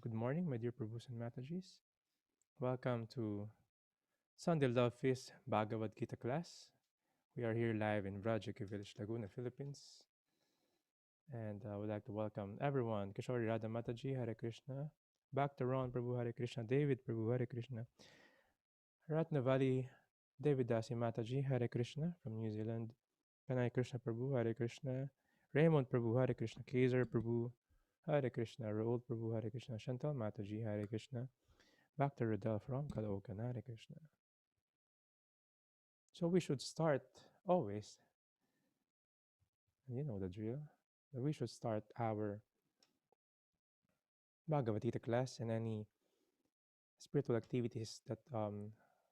Good morning, my dear Prabhus and Matajis. Welcome to Sunday Love Feast Bhagavad Gita class. We are here live in Vrajaki Village, Laguna, Philippines. And I would like to welcome everyone. Kishori Radha Mataji, Hare Krishna. Back to Ron Prabhu, Hare Krishna. David Prabhu, Hare Krishna. Ratnavali Devidasi Mataji, Hare Krishna from New Zealand. Kanai Krishna Prabhu, Hare Krishna. Raymond Prabhu, Hare Krishna. Kaiser Prabhu, Hare Krishna. Raul Prabhu, Hare Krishna. Chantal Mataji, Hare Krishna. Back to Rodel from Caloocan, Hare Krishna. So we should start always, and you know the drill, that we should start our Bhagavad Gita class and any spiritual activities that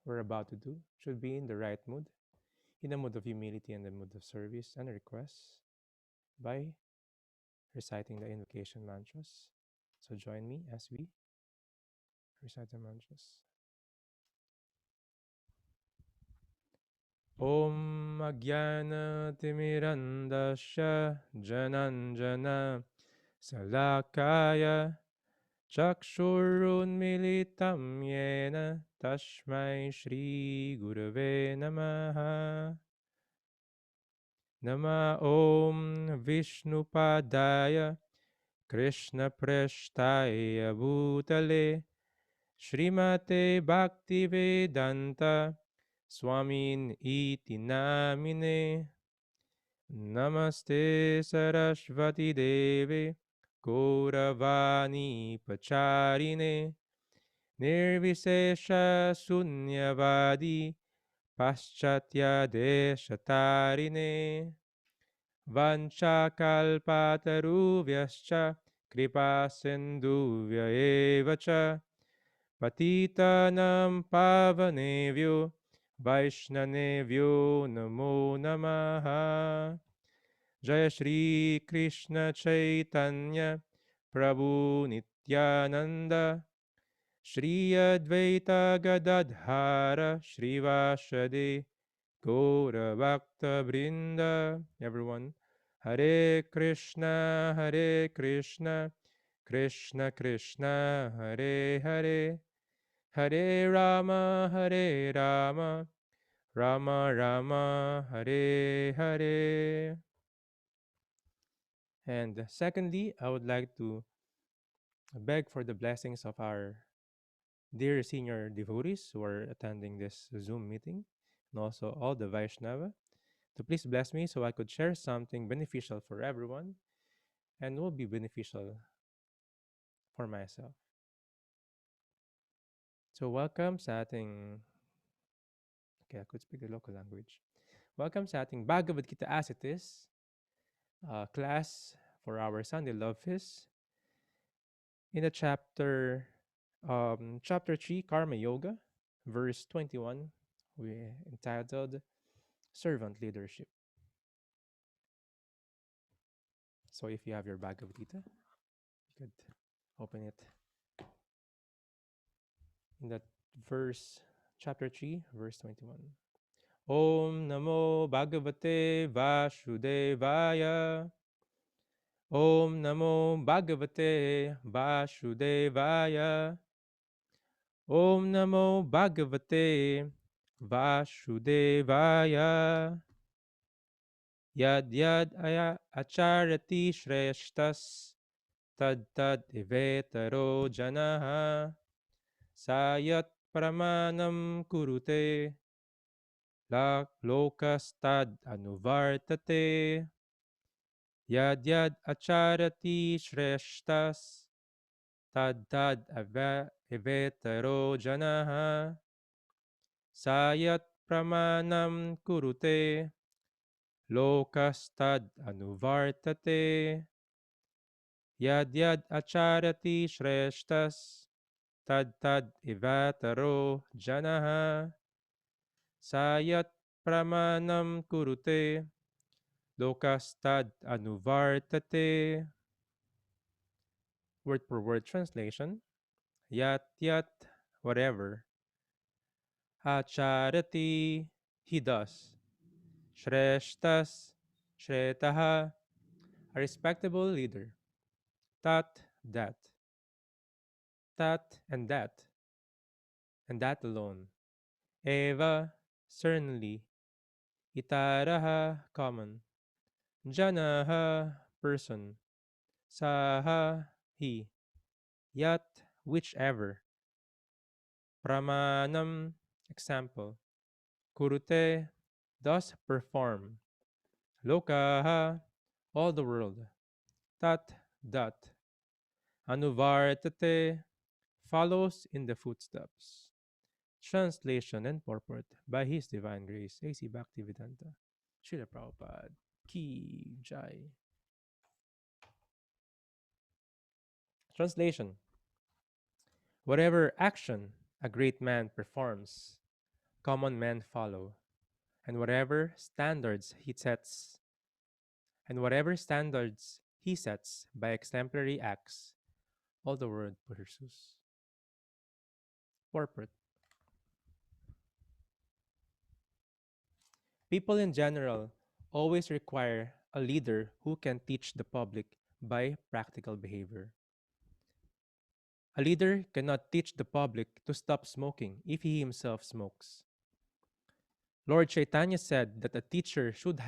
we're about to do should be in the right mood, in the mood of humility and the mood of service and requests by reciting the invocation mantras. So join me as we recite the mantras. Om Agyana Timirandasya Jananjana Salakaya Chakshurunmilitam Yena Tashmai Shri Gurave Namaha Nama Om Vishnupadaya Krishna Preshtaya Bhutale Srimate Bhaktivedanta Swamin iti namine Namaste Sarasvati Deve Gauravani Pacharine Nirvisesha Sunyavadi Paschatya Deshatarine Vanchakalpataruvhyascha Kripa Sindhuvya eva cha Patitanam Pavanevyo Vaishnavevyo Namo Namaha Jaya Shri Krishna Chaitanya Prabhu Nityananda Shri Advaita Gadadhara Shrivashade Gaura Bhakta Brinda. Everyone, Hare Krishna, Hare Krishna, Krishna Krishna, Hare Hare, Hare Rama, Hare Rama, Rama Rama, Hare Hare. And secondly, I would like to beg for the blessings of our dear senior devotees who are attending this Zoom meeting, and also all the Vaishnava, to please bless me so I could share something beneficial for everyone and will be beneficial for myself. So welcome sa ating, okay, I could speak the local language. Welcome sa ating Bhagavad Gita as it is, class for our Sunday Love Fest in the chapter 3, Karma Yoga, verse 21, we entitled Servant Leadership. So if you have your Bhagavad Gita, you could open it in that verse, chapter 3, verse 21. Om Namo Bhagavate Vasudevaya. Om Namo Bhagavate Vasudevaya. Om Namo Bhagavate Vasudevaya. Yad yad aya acharati shreshtas tad tad evetaro janaha sayat pramanam kurute lokastad anuvartate yad yad acharati shreshtas tad tad evetaro janaha sayat pramanam kurute lokastad anuvartate yad yad acharati shreshtas tad tad evataro janaha sayat pramanam kurute lokastad anuvartate. Word per word translation. Yat yat, whatever. Acharati, he does. Shreshtas, shretaha, a respectable leader. Tat, that. and that alone. Eva, certainly, itaraha, common. Janaha, person. Saha, he. Yat, whichever. Pramanam, example. Kurute, thus perform. Lokaha, all the world. Tat, that. Anuvartate, follows in the footsteps. Translation and purport by His Divine Grace, A.C. Bhaktivedanta, Srila Prabhupada, Ki Jai. Translation: whatever action a great man performs, common men follow, and whatever standards he sets by exemplary acts, all the world pursues. Purport: people in general always require a leader who can teach the public by practical behavior. A leader cannot teach the public to stop smoking if he himself smokes. Lord Chaitanya said that a teacher should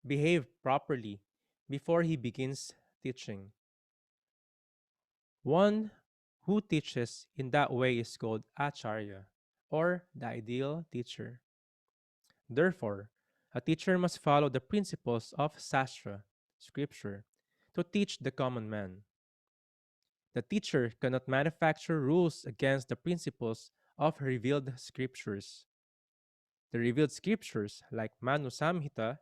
behave properly before he begins teaching. One who teaches in that way is called Acharya, or the ideal teacher. Therefore, a teacher must follow the principles of Sastra, scripture, to teach the common man. The teacher cannot manufacture rules against the principles of revealed scriptures. The revealed scriptures, like Manu Samhita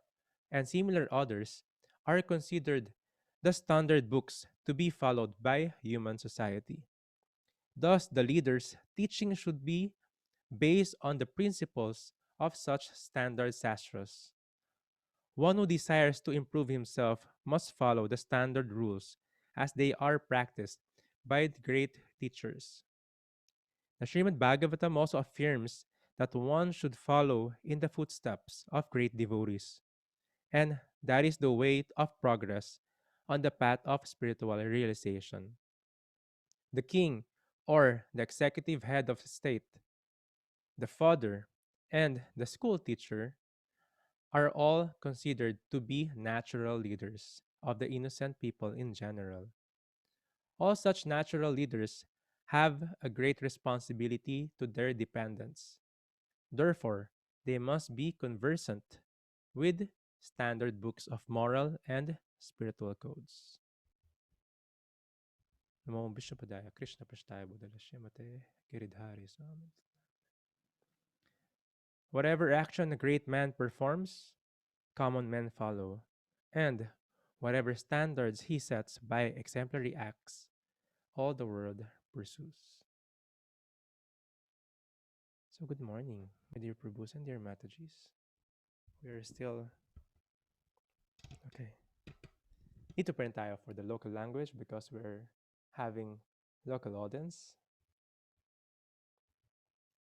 and similar others, are considered the standard books to be followed by human society. Thus, the leader's teaching should be based on the principles of such standard sastras. One who desires to improve himself must follow the standard rules as they are practiced by the great teachers. The Srimad Bhagavatam also affirms that one should follow in the footsteps of great devotees, and that is the way of progress on the path of spiritual realization. The king, or the executive head of the state, the father, and the school teacher are all considered to be natural leaders of the innocent people in general. All such natural leaders have a great responsibility to their dependents. Therefore, they must be conversant with standard books of moral and spiritual codes. Namo Vishnu Padaya Krishna Prashtaya Buddhala Shrimate Giridhari Swami. Whatever action a great man performs, common men follow, and whatever standards he sets by exemplary acts, all the world pursues. So good morning, my dear Prabhus and dear Matajis. We are still okay. Need to print tayo for the local language because we're having local audience.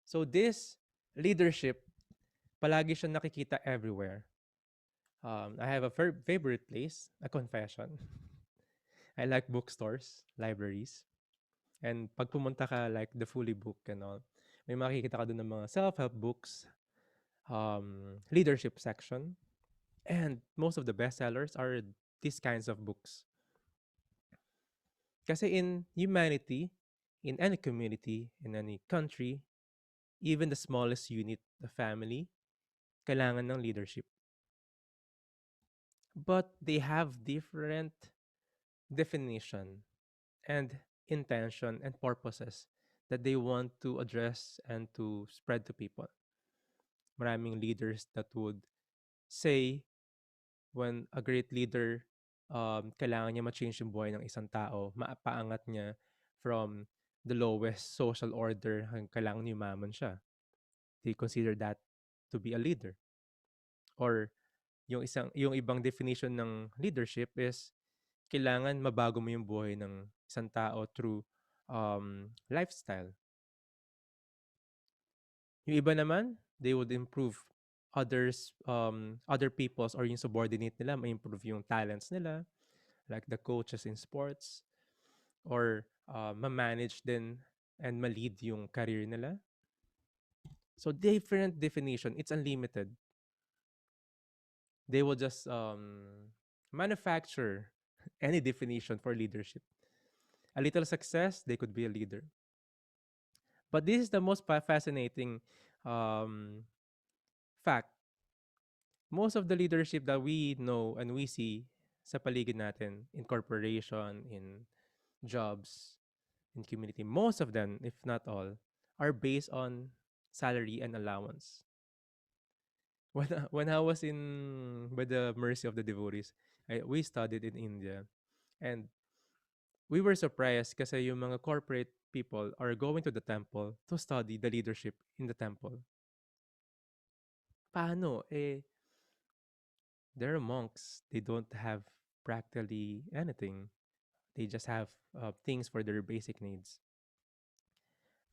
So this leadership, palagi siya nakikita everywhere. I have a favorite place, a confession. I like bookstores, libraries. And pag pumunta ka like the fully book and all, may makikita ka doon ng mga self-help books, leadership section, and most of the bestsellers are these kinds of books. Kasi in humanity, in any community, in any country, even the smallest unit, the family, kailangan ng leadership. But they have different definition and intention and purposes that they want to address and to spread to people. Maraming leaders that would say when a great leader kailangan niya ma-change yung buhay ng isang tao, maapaangat niya from the lowest social order hanggang kailangan yumaman siya. They consider that to be a leader. Or yung ibang definition ng leadership is kailangan mabago mo yung buhay ng isang tao through lifestyle. Yung iba naman, they would improve other people's or yung subordinate nila, ma-improve yung talents nila, like the coaches in sports, or ma-manage din and ma-lead yung career nila. So different definition, it's unlimited. They will just manufacture any definition for leadership. A little success, they could be a leader. But this is the most fascinating um, fact. Most of the leadership that we know and we see sa paligid natin, in corporation, in jobs, in community, most of them, if not all, are based on salary and allowance. When I was in by the mercy of the devotees, we studied in India, and we were surprised kasi yung mga corporate people are going to the temple to study the leadership in the temple. Paano? They're monks. They don't have practically anything. They just have things for their basic needs.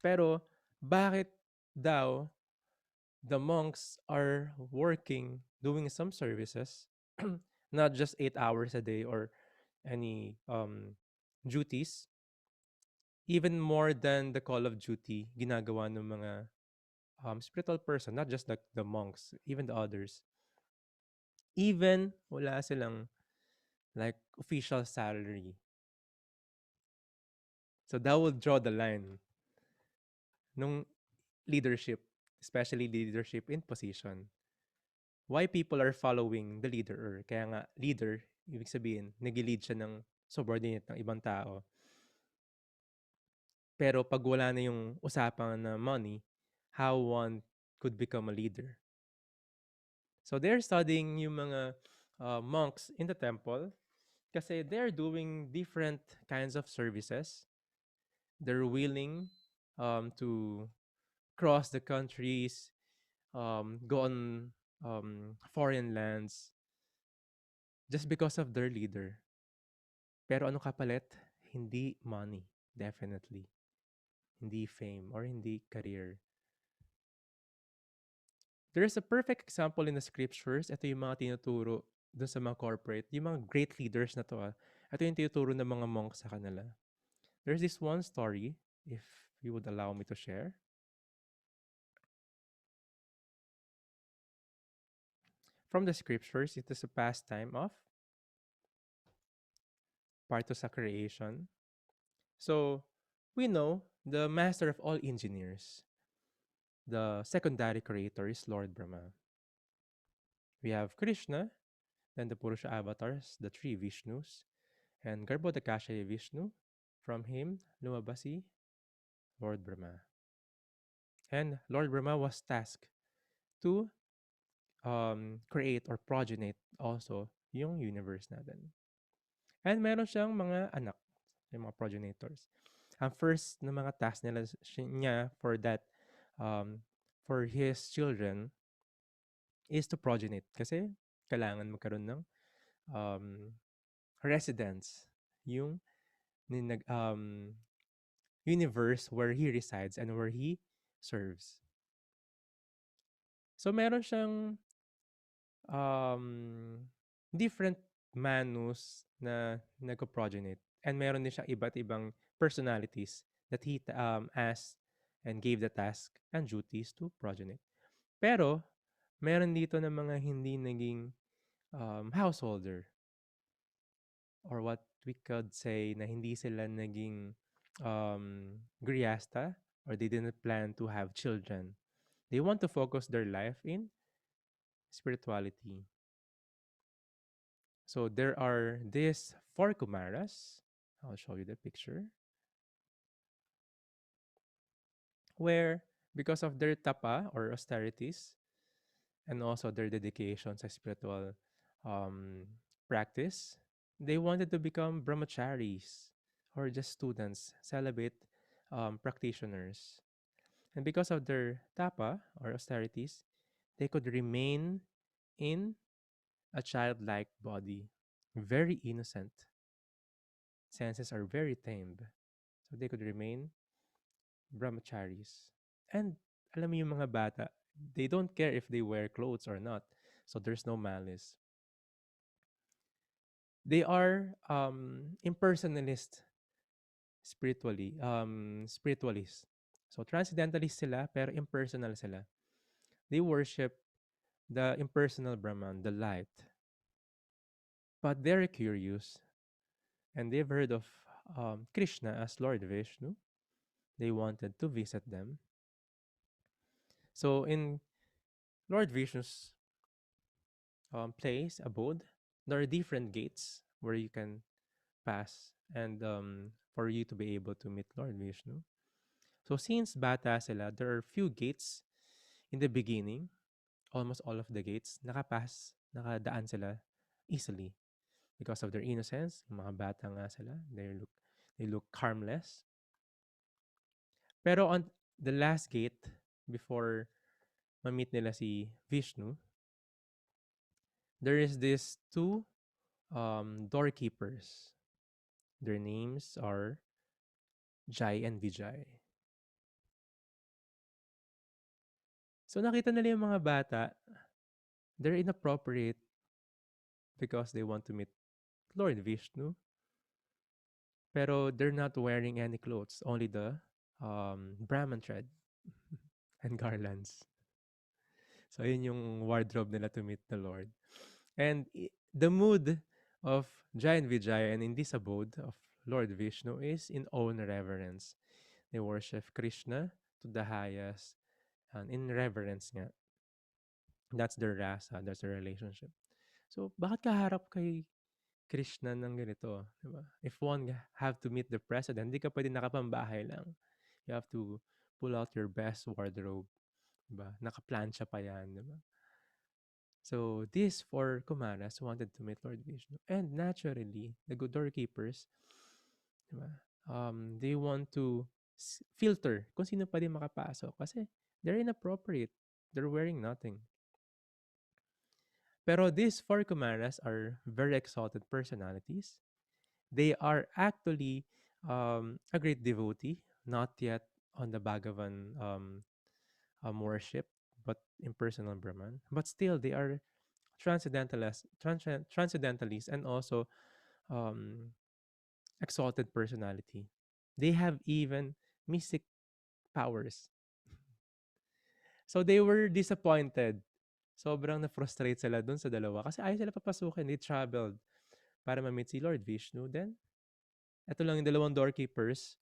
Pero bakit daw the monks are working, doing some services, not just 8 hours a day or any duties, even more than the call of duty, ginagawa ng mga spiritual person, not just the monks, even the others. Even wala silang like official salary. So that will draw the line nung leadership, especially leadership in position. Why people are following the leader, or kaya nga leader, ibig sabihin, nag-lead siya ng subordinate ng ibang tao. Pero pag wala na yung usapan na money, how one could become a leader. So they're studying yung mga monks in the temple kasi they're doing different kinds of services. They're willing to cross the countries, go on foreign lands just because of their leader. Pero ano kapalit? Hindi money, definitely. Hindi fame or hindi career. There's a perfect example in the scriptures. Ito yung mga tinuturo dun sa mga corporate. Yung mga great leaders na to. Ito yung tinuturo ng mga monks sa kanila. There's this one story, if you would allow me to share. From the scriptures, it is a pastime of part sa creation. So, we know the master of all engineers, the secondary creator is Lord Brahma. We have Krishna, then the Purusha avatars, the three Vishnus, and Garbhodakashayi Vishnu. From him, lumabas Lord Brahma. And Lord Brahma was tasked to create or progenate also yung universe natin. And meron siyang mga anak, yung mga progenitors. Ang first na mga task niya for that, for his children is to progenate. Kasi kailangan magkaroon ng um, residence, yung universe where he resides and where he serves. So meron siyang um, different manus na nagko-progenate. And meron din siyang iba't ibang personalities that he asked and gave the task and duties to progenate. Pero, meron dito ng mga hindi naging householder, or what we could say na hindi sila naging griyasta, or they didn't plan to have children. They want to focus their life in spirituality. So there are these four Kumaras. I'll show you the picture. Where, because of their tapa or austerities, and also their dedication to spiritual um, practice, they wanted to become brahmacharis, or just students, celibate practitioners. And because of their tapa or austerities, they could remain in a childlike body, very innocent. Senses are very tamed. So they could remain brahmacharis. And alam mo yung mga bata, they don't care if they wear clothes or not. So there's no malice. They are impersonalist spiritualists. So transcendentalists sila pero impersonal sila. They worship the impersonal Brahman, the light. But they're curious and they've heard of Krishna as Lord Vishnu. They wanted to visit them. So in Lord Vishnu's place, abode, there are different gates where you can pass and for you to be able to meet Lord Vishnu. So since bata sila, there are few gates in the beginning. Almost all of the gates, nakadaan sila easily because of their innocence. Yung mga bata nga sila, they look harmless. Pero on the last gate, before ma-meet nila si Vishnu, there is this two doorkeepers. Their names are Jai and Vijay. So nakita nila yung mga bata, they're inappropriate because they want to meet Lord Vishnu. Pero they're not wearing any clothes, only the Brahman thread and garlands. So yun yung wardrobe nila to meet the Lord. And the mood of Jai and Vijay and in this abode of Lord Vishnu is in own reverence. They worship Krishna to the highest and in reverence nga. That's their rasa, that's their relationship. So, bakit kaharap kay Krishna ng ganito? Diba? If one have to meet the president, hindi ka pwede nakapambahay lang. You have to pull out your best wardrobe. Diba? Nakaplansya pa yan. Diba? So, these four Kumaras wanted to meet Lord Vishnu. And naturally, the good doorkeepers, diba? They want to filter kung sino pwede makapasok kasi they're inappropriate. They're wearing nothing. Pero these four Kumaras are very exalted personalities. They are actually a great devotee, not yet on the Bhagavan worship, but impersonal Brahman. But still, they are transcendentalists and also um, exalted personality. They have even mystic powers. So they were disappointed. Sobrang na-frustrate sila dun sa dalawa kasi ayaw sila papasukin. They traveled para ma-meet si Lord Vishnu. Then, eto lang yung dalawang doorkeepers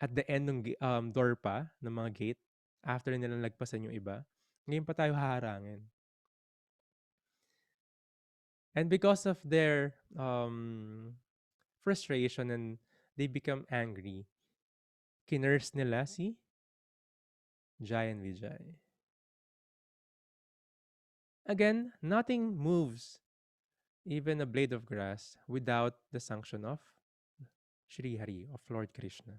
at the end ng door pa, ng mga gate, after nilang lagpasan yung iba, ngayon pa tayo haharangin. And because of their frustration and they become angry, kinurse nila si Jai and Vijay. Again, nothing moves, even a blade of grass, without the sanction of Shri Hari, of Lord Krishna.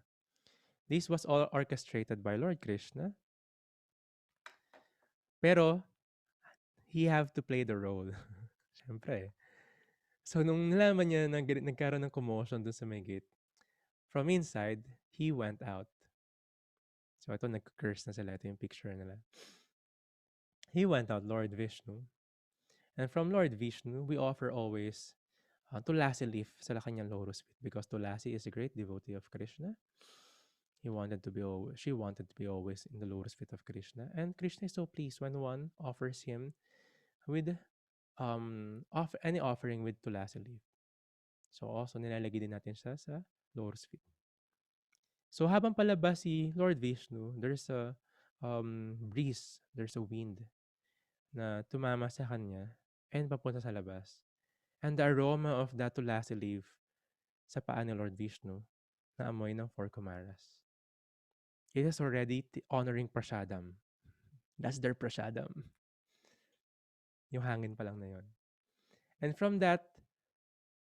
This was all orchestrated by Lord Krishna. Pero, he have to play the role. Siyempre. So, nung nalaman niya na nagkaroon ng commotion dun sa may gate, from inside, he went out. So, ito, nag-curse na sila. Ito yung picture nila. He went out, Lord Vishnu. And from Lord Vishnu, we offer always Tulasi leaf sa kanyang lotus feet because Tulasi is a great devotee of Krishna. She wanted to be always in the lotus feet of Krishna. And Krishna is so pleased when one offers him with any offering with Tulasi leaf. So also nilalagay din natin siya sa lotus feet. So habang palabas si Lord Vishnu, there's a breeze, there's a wind na tumama sa kanya and papunta sa labas. And the aroma of that tulasi leaf sa paa ni Lord Vishnu na amoy ng four Kumaras. It is already honoring prasadam. That's their prasadam. Yung hangin pa lang na yun. And from that,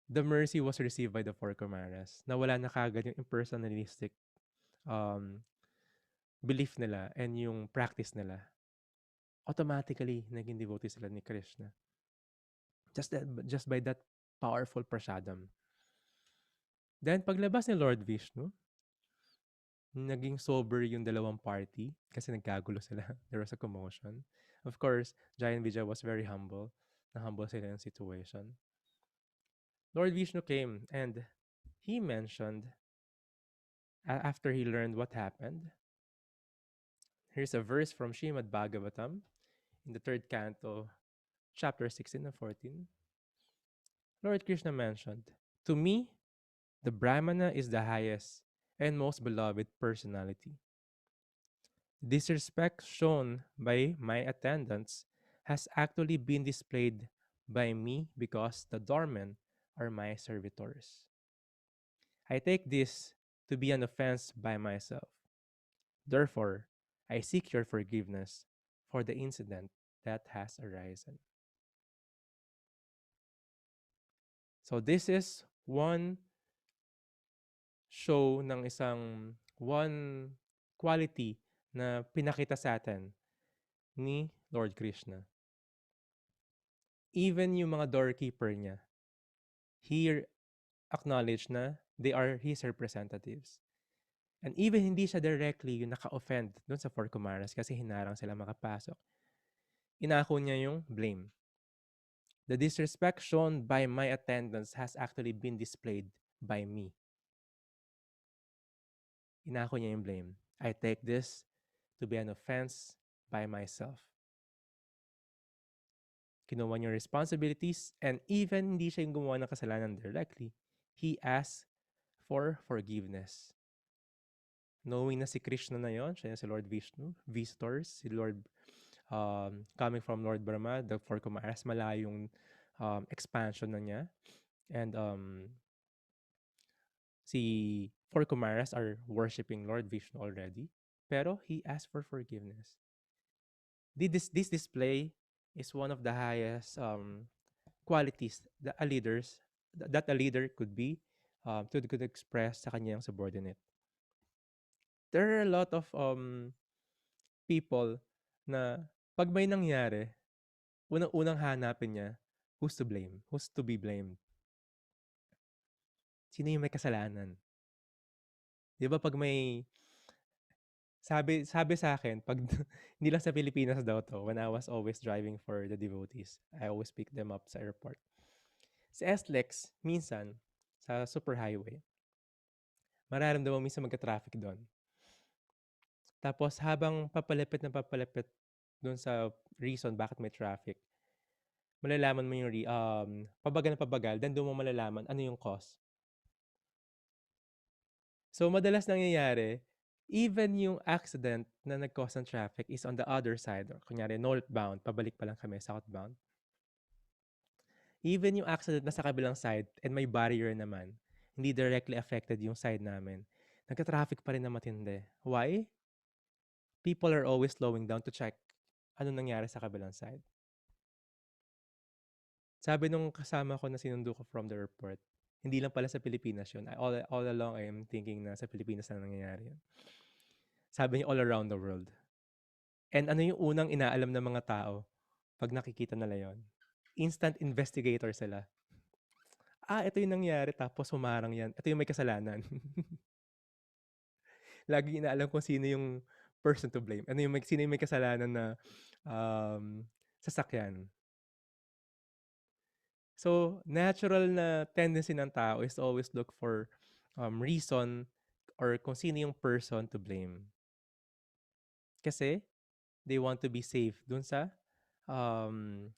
the mercy was received by the four Kumaras na wala na kagad yung impersonalistic belief nila and yung practice nila. Automatically, naging devotee sila ni Krishna. Just by that powerful prasadam. Then, paglabas ni Lord Vishnu, naging sober yung dalawang party kasi nagkagulo sila. There was a commotion. Of course, Jai and Vijay was very humble. Na-humble sila yung situation. Lord Vishnu came and he mentioned After he learned what happened, here's a verse from Srimad Bhagavatam in the third canto, chapter 16 and 14. Lord Krishna mentioned, "To me, the Brahmana is the highest and most beloved personality. Disrespect shown by my attendants has actually been displayed by me because the doormen are my servitors. I take this to be an offense by myself. Therefore, I seek your forgiveness for the incident that has arisen." So this is one show ng one quality na pinakita sa atin ni Lord Krishna. Even yung mga doorkeeper niya, he acknowledged na they are his representatives. And even hindi siya directly yung naka-offend dun sa four Kumaras kasi hinarang sila makapasok. Inako niya yung blame. The disrespect shown by my attendants has actually been displayed by me. Inako niya yung blame. I take this to be an offense by myself. Kinuha niya yung responsibilities and even hindi siya yung gumawa ng kasalanan directly, he asked for forgiveness. Knowing na si Krishna na yon, siya yung si Lord Vishnu, visitors, si Lord coming from Lord Brahma, the four Kumaras, malayong expansion na niya. And si four Kumaras are worshiping Lord Vishnu already. Pero he asked for forgiveness. This display is one of the highest qualities that a leader could be could express sa kanyang subordinate. There are a lot of people na pag may nangyari, unang-unang hanapin niya who's to blame, who's to be blamed. Sino yung may kasalanan? 'Di ba pag may sabi sa akin pag hindi lang sa Pilipinas daw 'to, when I was always driving for the devotees, I always pick them up sa airport. Sa SLEX, minsan sa superhighway, mararamdaman mo minsan magka-traffic do'n. Tapos habang papalapit na papalapit do'n sa reason bakit may traffic, malalaman mo yung pabagal na pabagal, then doon mo malalaman ano yung cause. So madalas nangyayari, even yung accident na nag-cause ng traffic is on the other side. Or kunyari, northbound, pabalik pa lang kami, southbound. Even yung accident na sa kabilang side and may barrier naman, hindi directly affected yung side namin. Nagka-traffic pa rin na matindi. Why? People are always slowing down to check ano nangyari sa kabilang side. Sabi nung kasama ko na sinundo ko from the airport, hindi lang pala sa Pilipinas yun. All along, I am thinking na sa Pilipinas na nangyayari yun. Sabi niya all around the world. And ano yung unang inaalam ng mga tao pag nakikita nila yon? Instant investigator sila. Ito yung nangyari tapos humarang yan. Ito yung may kasalanan. Lagi inaalam kung sino yung person to blame. Sino yung may kasalanan na sasakyan. So, natural na tendency ng tao is to always look for reason or kung sino yung person to blame. Kasi they want to be safe dun sa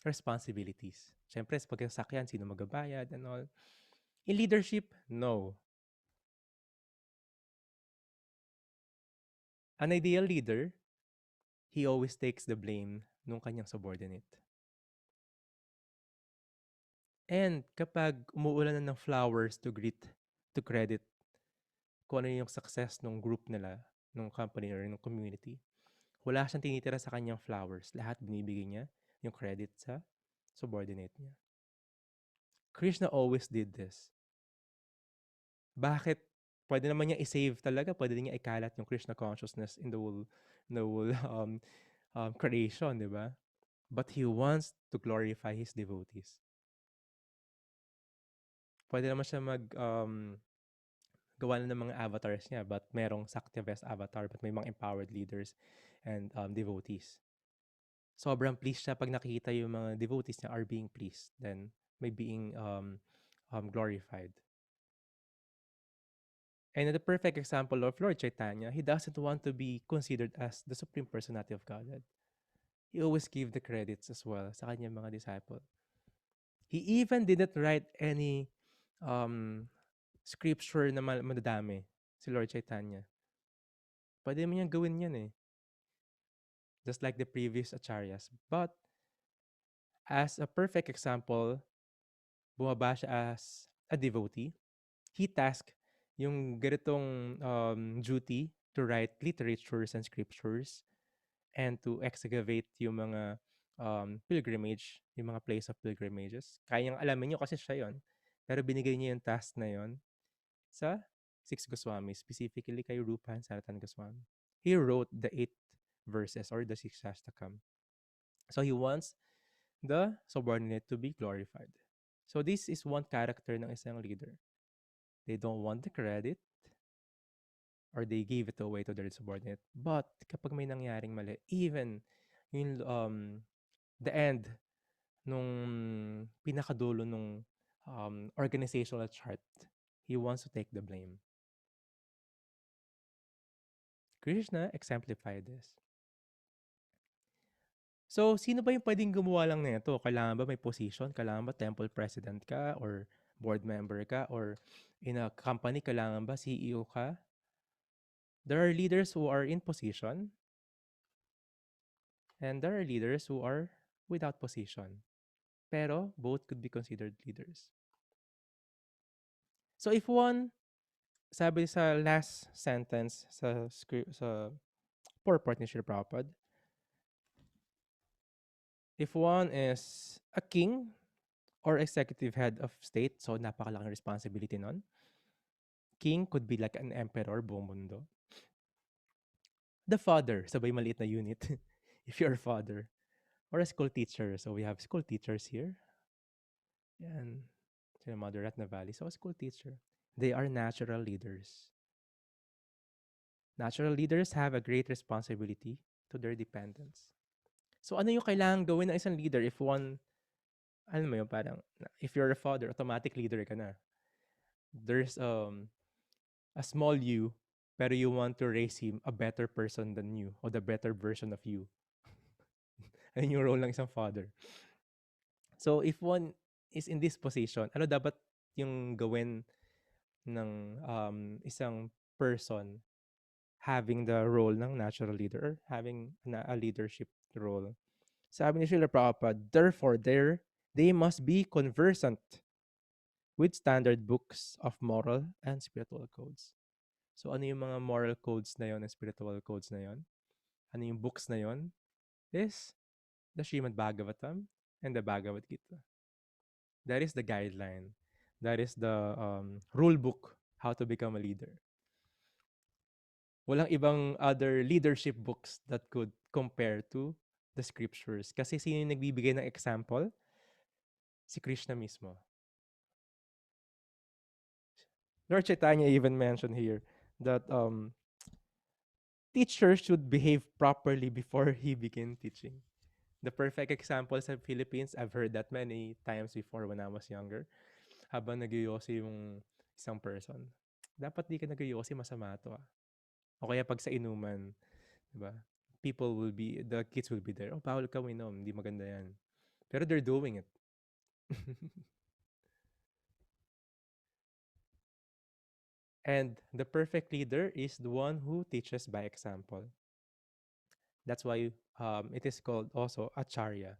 responsibilities. Siyempre, sa pagkasakyan, sino magabayad and all. In leadership, no. An ideal leader, he always takes the blame nung kanyang subordinate. And kapag umuulan na ng flowers to credit kung ano yung success ng group nila, ng company or ng community, wala siyang tinitira sa kanyang flowers. Lahat binibigay niya yung credit sa subordinate niya. Krishna always did this. Bakit? Pwede naman niya i-save talaga. Pwede niya ikalat yung Krishna consciousness in the whole creation, di ba? But he wants to glorify his devotees. Pwede naman siya gawa na ng mga avatars niya, but merong Satyavest avatar, but may mga empowered leaders and devotees. Sobrang pleased siya pag nakikita yung mga devotees niya are being pleased, then may being glorified. And the perfect example of Lord Chaitanya, he doesn't want to be considered as the supreme personality of Godhead. He always give the credits as well sa kanyang mga disciple. He even didn't write any um, scripture na madadami, si Lord Chaitanya. Pwede mo niyang gawin yan eh. Just like the previous acharyas. But as a perfect example, bumaba siya as a devotee. He tasked yung ganitong duty to write literatures and scriptures and to excavate yung mga pilgrimage, yung mga place of pilgrimages. Kayang alamin nyo kasi siya yon. Pero binigay niya yung task na yon sa six Goswamis, specifically kay Rupa and Sanatan Goswami. He wrote the 8 verses or the 6 Shastakam. So he wants the subordinate to be glorified. So this is one character ng isang leader. They don't want the credit or they give it away to their subordinate. But kapag may nangyaring mali, even yung the end nung pinakadulo nung organizational chart, he wants to take the blame. Krishna exemplified this. So, sino ba yung pwedeng gumawa lang nito? Kailangan ba may position? Kailangan ba temple president ka? Or board member ka? Or in a company, kailangan ba CEO ka? There are leaders who are in position and there are leaders who are without position. Pero both could be considered leaders. So if one, sabi sa last sentence sa purport ni Srila Prabhupada, if one is a king or executive head of state, so napakalaking responsibility nun. King could be like an emperor buong mundo. The father, sabay maliit na unit, if you're a father. Or a school teacher, so we have school teachers here. Yan, sila Mother Ratna Valley. So a school teacher. They are natural leaders. Natural leaders have a great responsibility to their dependents. So ano yung kailangan gawin ng isang leader if one, alam mo yun, parang, if you're a father, automatic leader ka na. There's a small you, pero you want to raise him a better person than you or the better version of you. Ayun yung role ng isang father. So if one is in this position, ano dapat yung gawin ng isang person having the role ng natural leader, having a leadership role? Sabi ni Srila Prabhupada, therefore, they must be conversant with standard books of moral and spiritual codes. So ano yung mga moral codes na yon and spiritual codes na yon? Ano yung books na yon? Is the Srimad Bhagavatam and the Bhagavad Gita. That is the guideline. That is the rule book how to become a leader. Walang ibang other leadership books that could compare to the scriptures. Kasi sino yung nagbibigay ng example? Si Krishna mismo. Lord Chaitanya even mentioned here that teachers should behave properly before he begin teaching. The perfect example sa Philippines, I've heard that many times before when I was younger. Habang nagyoyosi yung isang person, dapat di ka nagyoyosi, masama to. O kaya pag sa inuman, diba? The kids will be there. Oh, bawal ka uminom, hindi maganda yan. Pero they're doing it. And the perfect leader is the one who teaches by example. That's why it is called also acharya.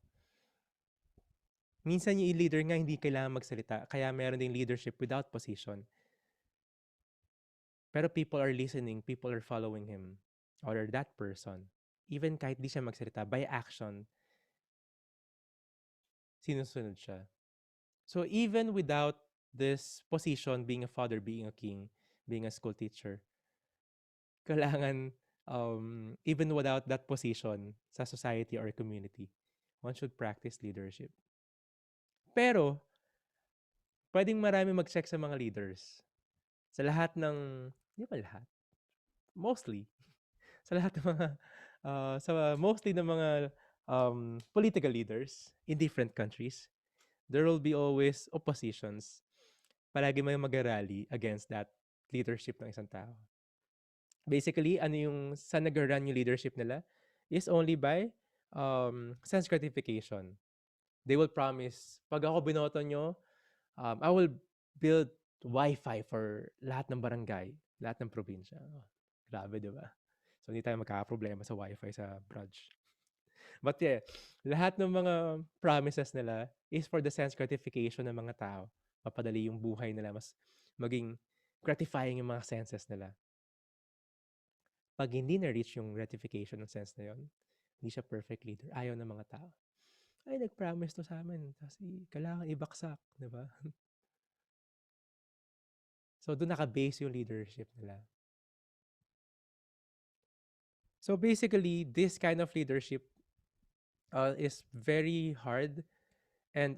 Minsan yung leader nga hindi kailangan magsalita, kaya meron ding leadership without position. Pero people are listening, people are following him or that person. Even kahit di siya magsalita, by action, sinusunod siya. So even without this position, being a father, being a king, being a school teacher, kailangan, even without that position sa society or community, one should practice leadership. Pero, pwedeng marami mag-check sa mga leaders. Sa lahat ng, di ba lahat? Mostly. Sa lahat ng mga, mostly ng mga political leaders in different countries, there will be always oppositions. Palagi may mag-rally against that leadership ng isang tao. Basically, ano yung saan nag-run yung leadership nila is only by sense gratification. They will promise, pag ako binoto nyo, I will build Wi-Fi for lahat ng barangay, lahat ng probinsya. Oh, grabe, di ba? So, hindi tayo magkakaproblema sa Wi-Fi sa branch. But yeah, lahat ng mga promises nila is for the sense gratification ng mga tao. Mapadali yung buhay nila, mas maging gratifying yung mga senses nila. Pag hindi na-reach yung gratification ng sense na yon, hindi siya perfect leader. Ayaw ng mga tao. Ay, nag-promise to sa amin. Kasi kailangan ibaksak, di ba? So, doon naka-base yung leadership nila. So, basically, this kind of leadership is very hard, and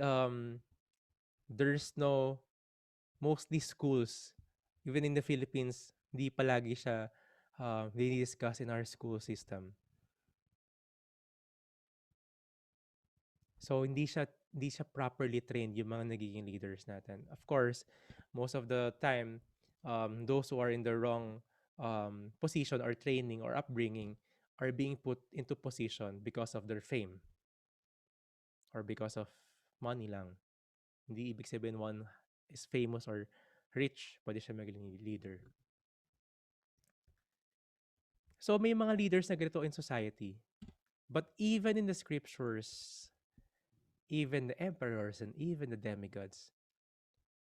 there's no, mostly schools, even in the Philippines, di palagi siya discuss in our school system. So, hindi siya properly trained yung mga nagiging leaders natin. Of course, most of the time, those who are in the wrong position or training or upbringing are being put into position because of their fame or because of money lang. Hindi ibig sabihin one is famous or rich, pwede siya maging leader. So may mga leaders na ganito in society. But even in the scriptures, even the emperors and even the demigods,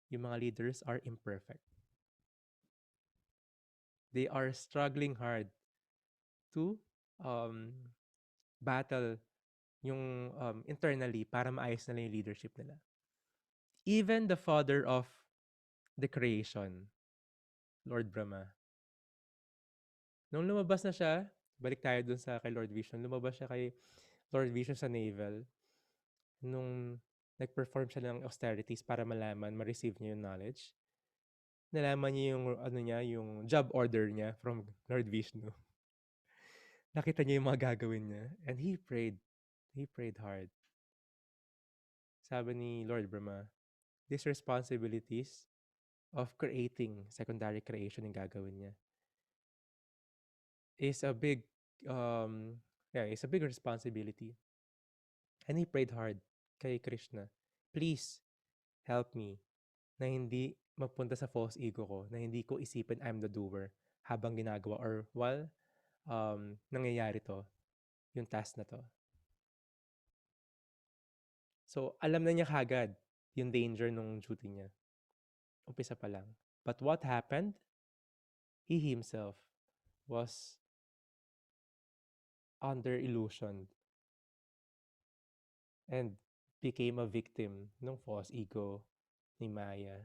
yung mga leaders are imperfect. They are struggling hard to um, battle yung internally para maayos nila yung leadership nila. Even the father of the creation, Lord Brahma, nung lumabas na siya, balik tayo dun sa kay Lord Vision, lumabas siya kay Lord Vision sa navel, nung nag-perform siya ng austerities para malaman, ma-receive niya yung knowledge, nalaman niya yung, ano niya, yung job order niya from Lord Vishnu. Nakita niya yung mga gagawin niya. And he prayed. He prayed hard. Sabi ni Lord Brahma, these responsibilities of creating secondary creation yung gagawin niya is a big, it's a big responsibility. And he prayed hard kay Krishna, please help me na hindi mapunta sa false ego ko, na hindi ko isipin I'm the doer habang ginagawa or while nangyayari to, yung task na to. So, alam na niya kagad yung danger nung duty niya. Umpisa pa lang. But what happened? He himself was under illusion and became a victim ng false ego ni Maya.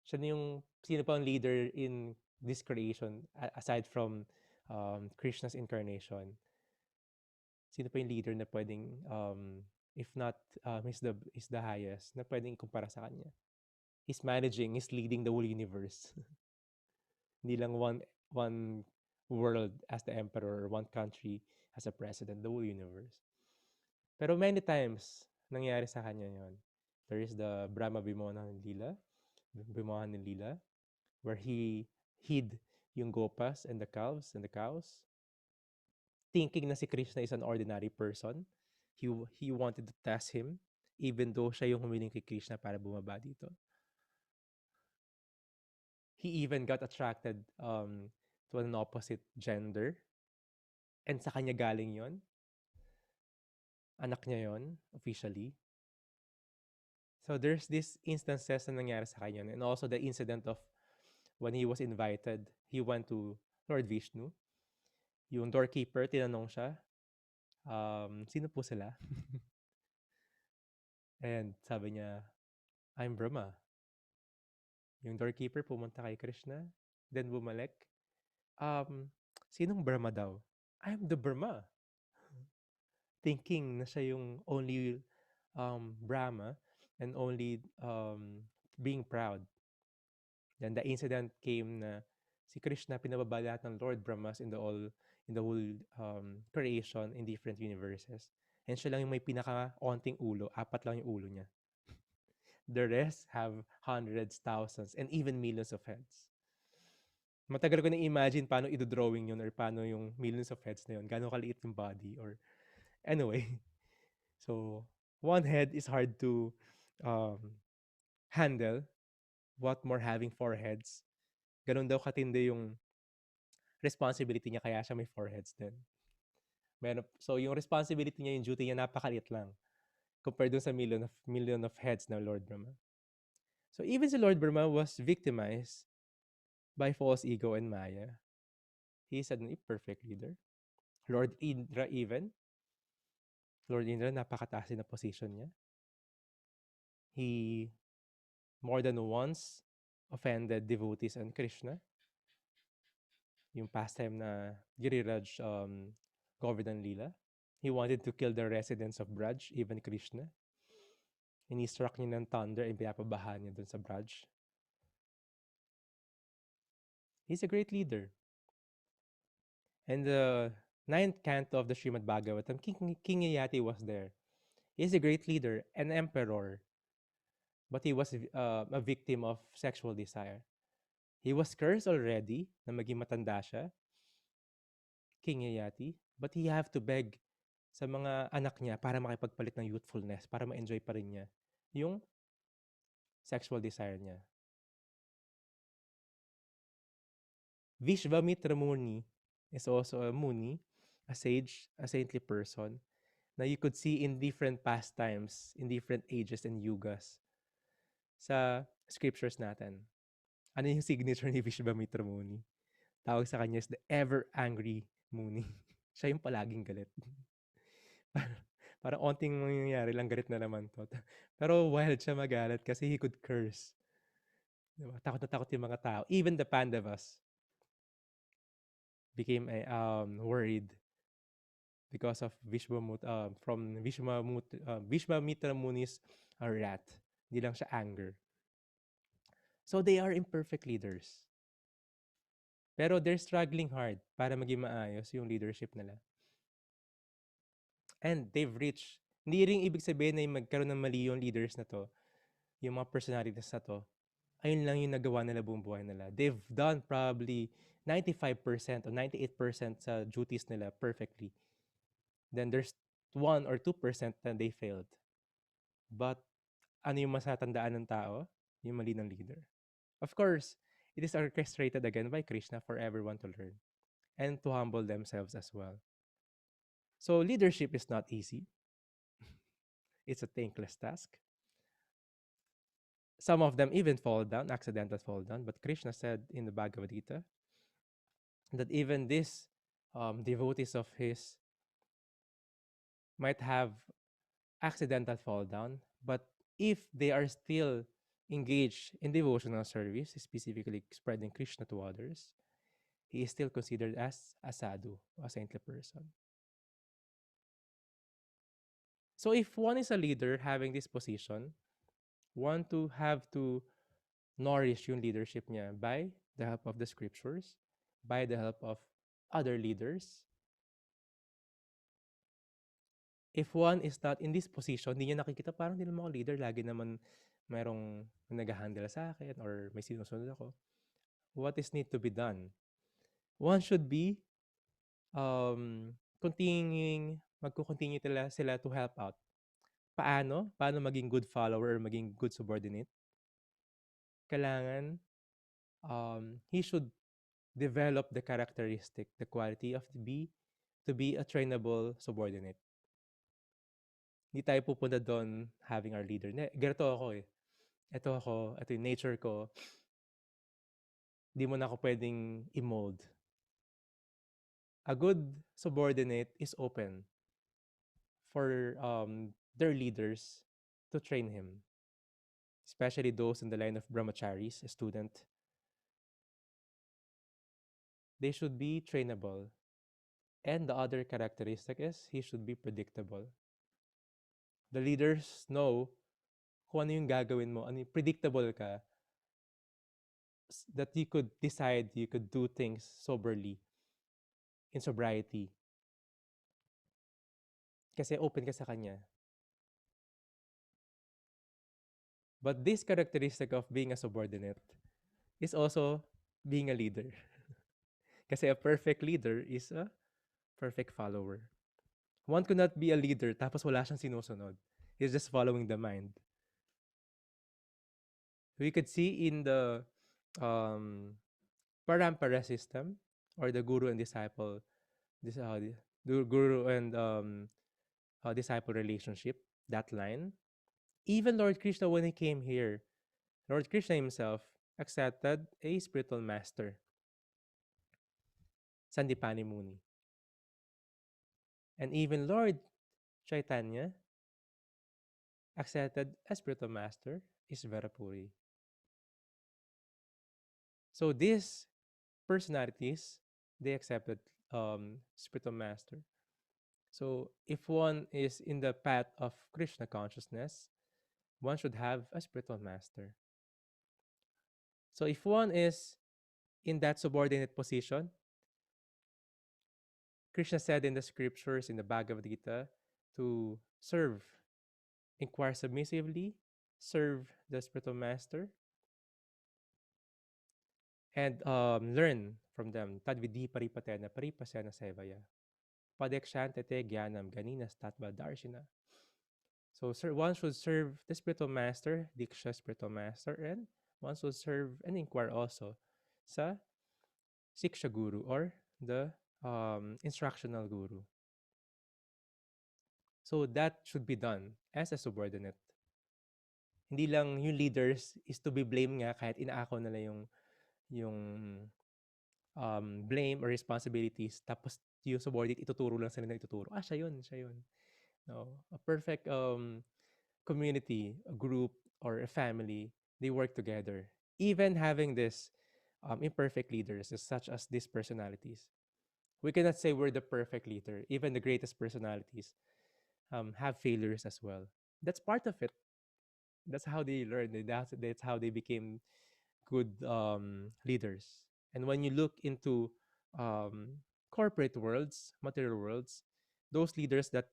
Siya na yung, sino pa ang leader in this creation aside from Krishna's incarnation? Sino pa yung leader na pwedeng, if not, he's the highest, na pwedeng ikumpara sa kanya? He's managing, he's leading the whole universe. Hindi lang one world as the emperor or one country as a president, the whole universe. Pero many times, nangyari sa kanya yon. There is the Brahma Vimohan Lila, where he hid yung gopas and the calves and the cows, thinking na si Krishna is an ordinary person. He wanted to test him, even though siya yung humiling kay Krishna para bumaba dito. He even got attracted to an opposite gender. And sa kanya galing yon. Anak niya yon, officially. So there's this instances na nangyari sa kanya. And also the incident of when he was invited, he went to Lord Vishnu. Yung doorkeeper, tinanong siya, sino po sila? And sabi niya, I'm Brahma. Yung doorkeeper pumunta kay Krishna, then bumalik. Sinong Brahma daw? I'm the Brahma. Thinking na siya yung only Brahma and only being proud. Then the incident came na si Krishna pinababa lahat ng Lord Brahmas in the whole creation in different universes. And siya lang yung may pinaka-onting ulo, 4 lang yung ulo niya. The rest have hundreds, thousands, and even millions of heads. Matagal ko na-imagine paano ido-drawing yun or paano yung millions of heads na yun, gaano kaliit yung body or anyway. So, one head is hard to um, handle. What more having four heads? Ganun daw katindi yung responsibility niya kaya siya may four heads din. So, yung responsibility niya, yung duty niya, napakaliit lang compared dun sa million of heads ng Lord Brahma. So, even si Lord Brahma was victimized by false ego and Maya. He is an imperfect leader. Lord Indra even. Lord Indra, napakataas din na position niya. He more than once offended devotees and Krishna. Yung pastime na Giriraj Govardhan Lila. He wanted to kill the residents of Braj, even Krishna. Ini-struck niya ng thunder and pinapabaha niya dun sa Braj. He's a great leader. And the ninth canto of the Srimad Bhagavatam, King Yayati was there. He's a great leader, an emperor, but he was a victim of sexual desire. He was cursed already na maging matanda siya, King Yayati, but he have to beg sa mga anak niya para makipagpalit ng youthfulness, para ma-enjoy pa rin niya yung sexual desire niya. Vishvamitra Muni is also a Muni, a sage, a saintly person na you could see in different pastimes, in different ages and yugas sa scriptures natin. Ano yung signature ni Vishvamitra Muni? Tawag sa kanya is the ever angry Muni. Siya yung palaging galit. Parang onting mangyayari lang, galit na naman to. Pero wild siya magalit kasi he could curse. Diba? Takot na takot yung mga tao. Even the Pandavas became worried because of Vishvamitra Muni's wrath. Hindi lang siya anger. So they are imperfect leaders. Pero they're struggling hard para maging maayos yung leadership nila. And they've reached, hindi rin ibig sabihin na magkaroon ng mali yung leaders na to, yung mga personalities na to, ayun lang yung nagawa nila buong buhay nila. They've done probably 95% or 98% sa duties nila perfectly. Then there's 1 or 2% na they failed. But ano yung masatandaan ng tao? Yung mali ng leader. Of course, it is orchestrated again by Krishna for everyone to learn and to humble themselves as well. So leadership is not easy. It's a thankless task. Some of them even fall down, accidental fall down. But Krishna said in the Bhagavad Gita that even these devotees of his might have accidental fall down, but if they are still engaged in devotional service, specifically spreading Krishna to others, he is still considered as a sadhu, a saintly person. So if one is a leader having this position, one to have to nourish yung leadership niya by the help of the scriptures, by the help of other leaders. If one is not in this position, hindi niya nakikita, parang hindi naman ako leader, lagi naman mayroong nag-handle sa akin or may sinusunod ako. What is need to be done? One should be magko-continue sila to help out. Paano? Paano maging good follower or maging good subordinate? Kailangan he should develop the characteristic, the quality of to be a trainable subordinate. Hindi tayo pupunta doon having our leader. Ganito ako eh. Ito yung nature ko. Hindi mo na ako pwedeng i-mold. A good subordinate is open for their leaders to train him. Especially those in the line of brahmacharis, a student. They should be trainable. And the other characteristic is he should be predictable. The leaders know kung ano yung gagawin mo, predictable ka, that you could decide, you could do things soberly, in sobriety. Kasi open ka sa kanya. But this characteristic of being a subordinate is also being a leader. Kasi a perfect leader is a perfect follower. One could not be a leader tapos wala siyang sinusunod. He's just following the mind. We could see in the um, parampara system or the guru and disciple, this the guru and disciple relationship, that line. Even Lord Krishna, when he came here, Lord Krishna himself accepted a spiritual master, Sandipani Muni. And even Lord Chaitanya accepted a spiritual master, Isvarapuri. So these personalities, they accepted spiritual master. So if one is in the path of Krishna consciousness, one should have a spiritual master. So if one is in that subordinate position, Krishna said in the scriptures in the Bhagavad Gita to serve, inquire submissively, serve the spiritual master, and learn from them. Tadvidi paripatena paripasena sevaya. Padekshantete jnanam ganinas tatva darshina. So one should serve the spiritual master, Diksha spiritual master, and one should serve and inquire also sa Siksha Guru or the instructional guru. So that should be done as a subordinate. Hindi lang yung leaders is to be blamed nga kahit inaako nila yung blame or responsibilities tapos yung subordinate ituturo lang sila na ituturo. Ah, siya yun, siya yun. No, a perfect community, a group, or a family, they work together. Even having this imperfect leaders, such as these personalities, we cannot say we're the perfect leader. Even the greatest personalities have failures as well. That's part of it. That's how they learn. That's how they became good leaders. And when you look into corporate worlds, material worlds, those leaders that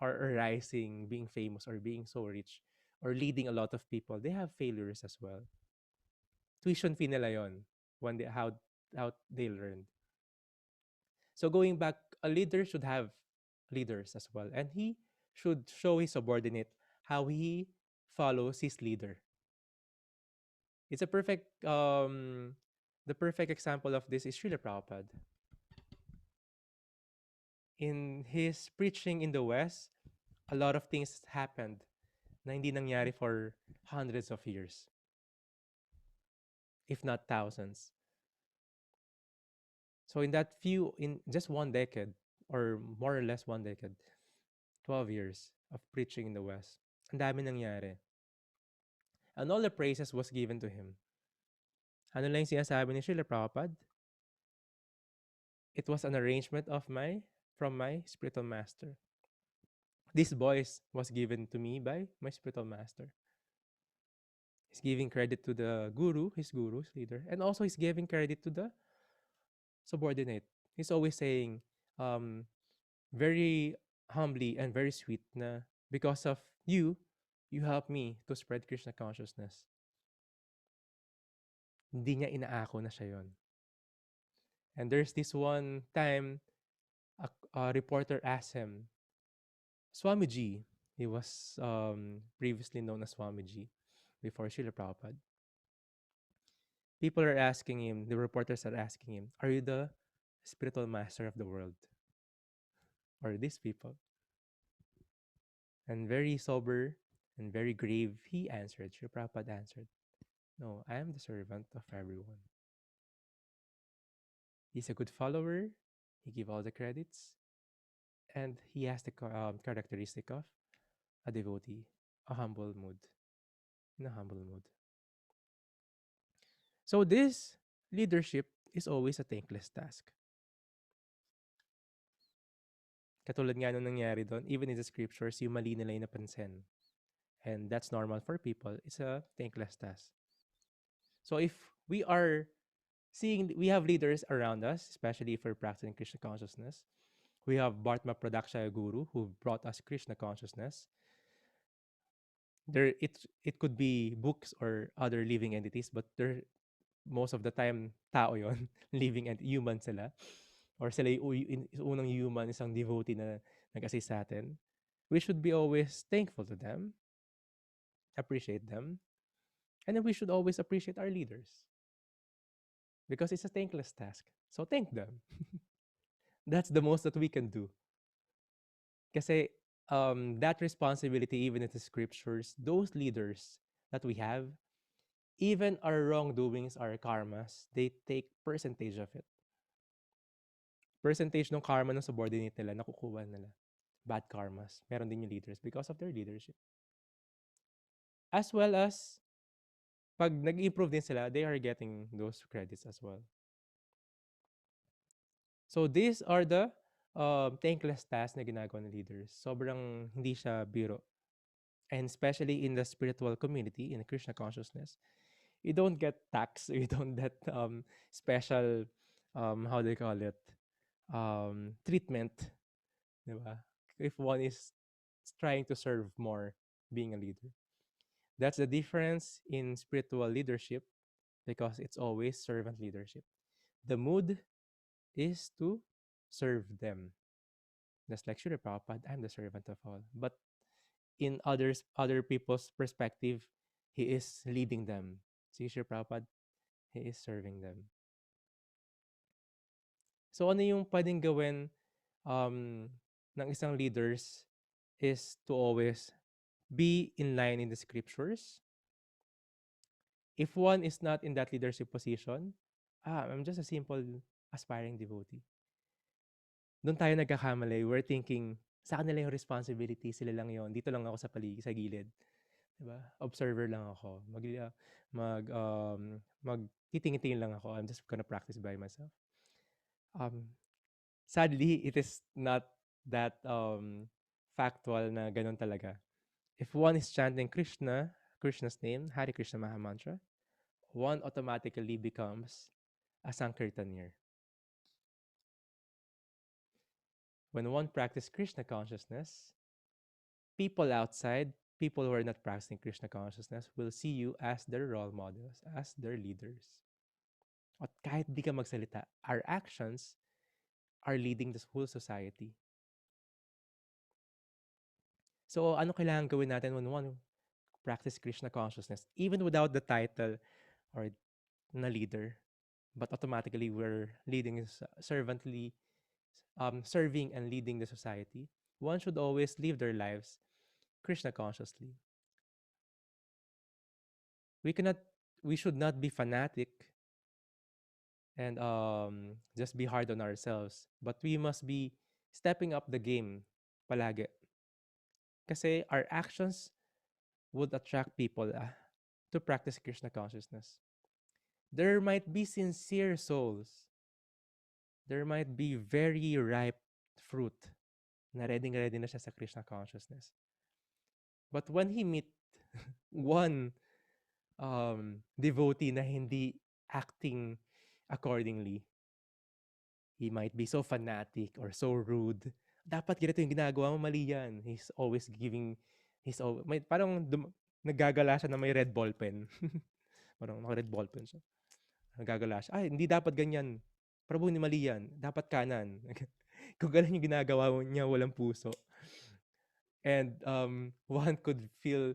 are arising, being famous or being so rich, or leading a lot of people, they have failures as well. Tuition fee nila yon when how they learned. So going back, a leader should have leaders as well, and he should show his subordinate how he follows his leader. It's a perfect the perfect example of this is Srila Prabhupada. In his preaching in the West, a lot of things happened na hindi nangyari for hundreds of years, if not thousands. So in just one decade, or more or less one decade, 12 years of preaching in the West, ang dami nangyari. And all the praises was given to him. Ano lang yung sinasabi ni Srila Prabhupada? It was an arrangement from my spiritual master. This voice was given to me by my spiritual master. He's giving credit to the guru, his leader, and also he's giving credit to the subordinate. He's always saying, um, very humbly and very sweet na because of you, you helped me to spread Krishna consciousness. Hindi niya inaako na siya yon. And there's this one time, a reporter asked him, Swamiji, he was previously known as Swamiji before Srila Prabhupada. People are asking him, the reporters are asking him, are you the spiritual master of the world? Or these people? And very sober and very grave, he answered, Srila Prabhupada answered, no, I am the servant of everyone. He's a good follower. He give all the credits. And he has the characteristic of a devotee, a humble mood, in a humble mood. So this leadership is always a thankless task. Katulad nga nung nangyari doon, even in the scriptures, yung mali nila yung napansin. And that's normal for people. It's a thankless task. So if we are we have leaders around us, especially if we're practicing Krishna consciousness. We have Bhartma Pradakshaya Guru who brought us Krishna consciousness. It could be books or other living entities, but most of the time tao yon living and human sila or sila yung unang human, isang devotee na nag-assist sa atin. We should be always thankful to them, appreciate them, and then we should always appreciate our leaders because it's a thankless task. So thank them. That's the most that we can do. Kasi that responsibility, even in the scriptures, those leaders that we have, even our wrongdoings, our karmas, they take percentage of it. Percentage ng karma ng subordinate nila, nakukuha nila. Bad karmas. Meron din yung leaders because of their leadership. As well as, pag nag-improve din sila, they are getting those credits as well. So these are the thankless tasks na ginagawa ng leaders. Sobrang hindi siya biro. And especially in the spiritual community, in the Krishna consciousness, you don't get tax, you don't get special, how do you call it, treatment, di ba? If one is trying to serve more, being a leader. That's the difference in spiritual leadership because it's always servant leadership. The mood is to serve them. Just like Srila Prabhupada, I'm the servant of all. But in other people's perspective, he is leading them. See, Srila Prabhupada, he is serving them. So ano yung pwedeng gawin ng isang leaders is to always be in line in the scriptures. If one is not in that leadership position, I'm just a simple aspiring devotee. Doon tayo nagkakamali. We're thinking, sa kanila yung responsibility, sila lang yon. Dito lang ako sa paligid, sa gilid. Diba? Observer lang ako. Magtitingin-tingin lang ako. I'm just gonna practice by myself. Sadly, it is not that factual na ganun talaga. If one is chanting Krishna's name, Hare Krishna Mahamantra, one automatically becomes a Sankirtanier. When one practices Krishna consciousness, people outside, people who are not practicing Krishna consciousness, will see you as their role models, as their leaders. At kahit di ka magsalita, our actions are leading the whole society. So, ano kailangan gawin natin when one practice Krishna consciousness, even without the title or na leader, but automatically we're leading servantly, serving and leading the society. One should always live their lives Krishna consciously. We should not be fanatic and just be hard on ourselves, but we must be stepping up the game palagi. Kasi our actions would attract people to practice Krishna consciousness. There might be sincere souls. There might be very ripe fruit na ready na siya sa Krishna consciousness. But when he meet one devotee na hindi acting accordingly, he might be so fanatic or so rude. Dapat ganito yung ginagawa mo, mali yan. He's always parang naggagala siya na may red ball pen. Parang naka-red ball pen siya. Nagagala siya. Ay, hindi dapat ganyan. Prabhu, ni mali yan. Dapat kanan. Kung ganun yung ginagawa niya, walang puso. And one could feel,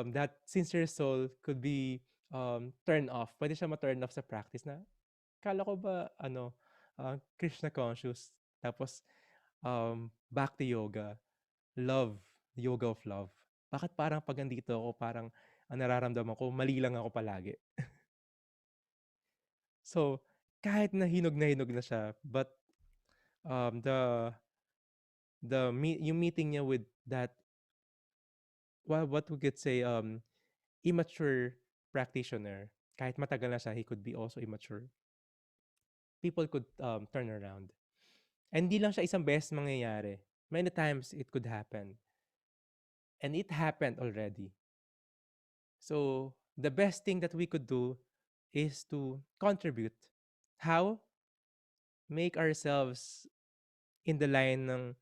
that sincere soul could be turned off. Pwede siya ma-turn off sa practice na, kala ko ba, Krishna conscious. Tapos, back to yoga. Love. Yoga of love. Bakit parang pag nandito ako, parang ang nararamdaman ko, mali lang ako palagi. So, kahit na hinog na siya, but yung meeting niya with that, what we could say, immature practitioner, kahit matagal na siya, he could be also immature. People could turn around. And hindi lang siya isang beses mangyayari. Many times it could happen. And it happened already. So, the best thing that we could do is to contribute. How? Make ourselves in the line ng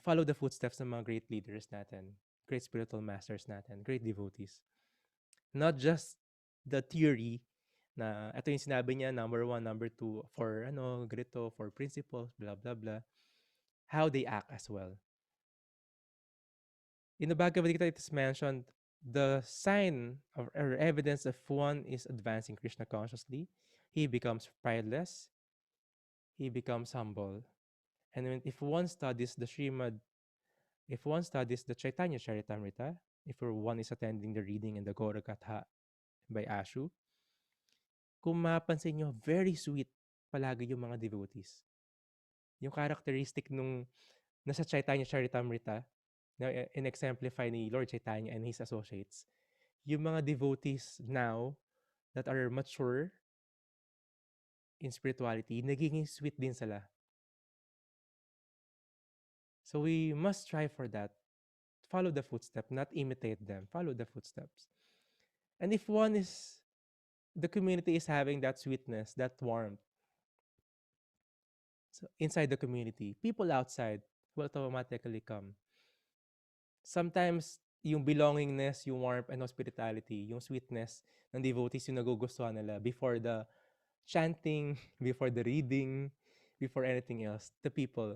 follow the footsteps ng mga great leaders natin, great spiritual masters natin, great devotees. Not just the theory, Na ito yung sinabi niya, number one, number two, for ano, ganito, for principles, blah, blah, blah. How they act as well. In the Bhagavad Gita, it is mentioned the sign of, or evidence of one is advancing Krishna consciously. He becomes prideless, he becomes humble. And if one studies the Srimad, if one studies the Chaitanya Charitamrita, if one is attending the reading in the Gaura Gatha by Ashu, kung mapansin nyo, very sweet palagi yung mga devotees. Yung characteristic nung nasa Chaitanya Charitamrita, na in-exemplify ni Lord Chaitanya and his associates, yung mga devotees now that are mature in spirituality, nagiging sweet din sila. So we must strive for that. Follow the footsteps, not imitate them. Follow the footsteps. And if one is, the community is having that sweetness, that warmth, so inside the community, people outside will automatically come. Sometimes, yung belongingness, yung warmth and hospitality, yung sweetness ng devotees yung nagugustuhan nila before the chanting, before the reading, before anything else, the people.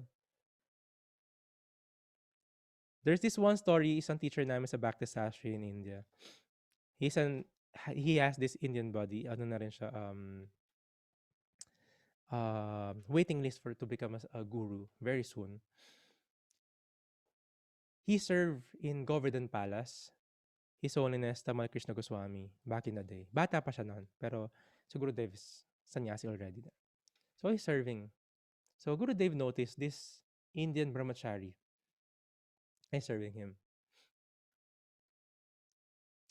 There's this one story, isang teacher namin sa Bhakti Sastri in India. He's an, he has this Indian body, ano na rin siya, waiting list for to become a guru very soon. He served in Govardhan Palace. His Holiness Tamal Krishna Goswami back in the day. Bata pa siya noon, pero si Gurudev is sannyasi already. So he's serving. So Gurudev noticed this Indian brahmachari is serving him.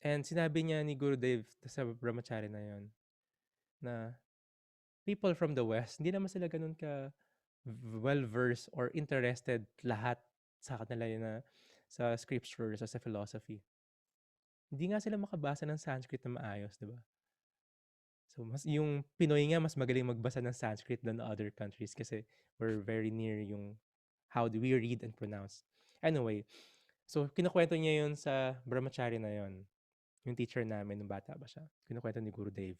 And sinabi niya ni Gurudev sa brahmachari na yon na people from the West, hindi naman sila ganun ka well-versed or interested lahat sa kanila yun na sa scriptures or sa philosophy. Hindi nga sila makabasa ng Sanskrit na maayos, di ba? So, mas yung Pinoy nga, mas magaling magbasa ng Sanskrit than other countries kasi we're very near yung how do we read and pronounce. Anyway, so kinukwento niya yun sa brahmachari na yun. Yung teacher namin, nung bata ba siya. Kinukwento ni Guru Dave.